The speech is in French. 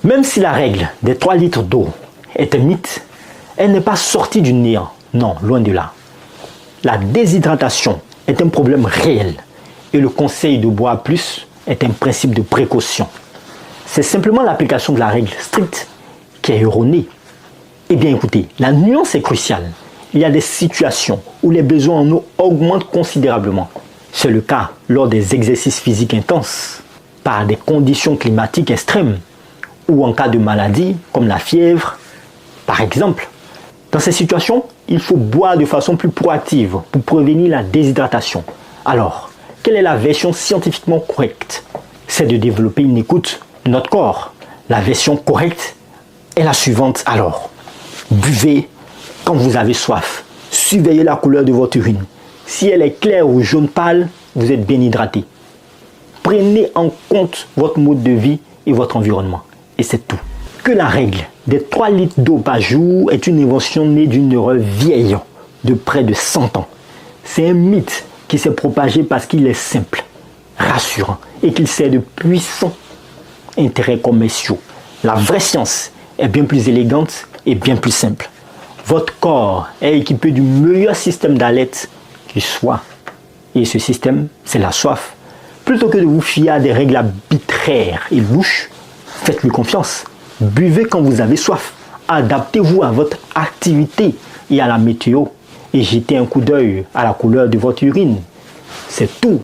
Même si la règle des 3 litres d'eau est un mythe, elle n'est pas sortie du néant. Non, loin de là. La déshydratation est un problème réel et le conseil de boire plus est un principe de précaution. C'est simplement l'application de la règle stricte qui est erronée. Eh bien écoutez, la nuance est cruciale. Il y a des situations où les besoins en eau augmentent considérablement. C'est le cas lors des exercices physiques intenses, par des conditions climatiques extrêmes, ou en cas de maladie comme la fièvre, par exemple. Dans ces situations, il faut boire de façon plus proactive pour prévenir la déshydratation. Alors, quelle est la version scientifiquement correcte? C'est de développer une écoute de notre corps. La version correcte est la suivante alors. Buvez quand vous avez soif. Surveillez la couleur de votre urine. Si elle est claire ou jaune pâle, vous êtes bien hydraté. Prenez en compte votre mode de vie et votre environnement. Et c'est tout. Que la règle des 3 litres d'eau par jour est une invention née d'une erreur vieille de près de 100 ans. C'est un mythe qui s'est propagé parce qu'il est simple, rassurant et qu'il sert de puissants intérêts commerciaux. La vraie science est bien plus élégante et bien plus simple. Votre corps est équipé du meilleur système d'alerte qui soit. Et ce système, c'est la soif. Plutôt que de vous fier à des règles arbitraires et louches, faites-lui confiance. Buvez quand vous avez soif. Adaptez-vous à votre activité et à la météo. Et jetez un coup d'œil à la couleur de votre urine. C'est tout.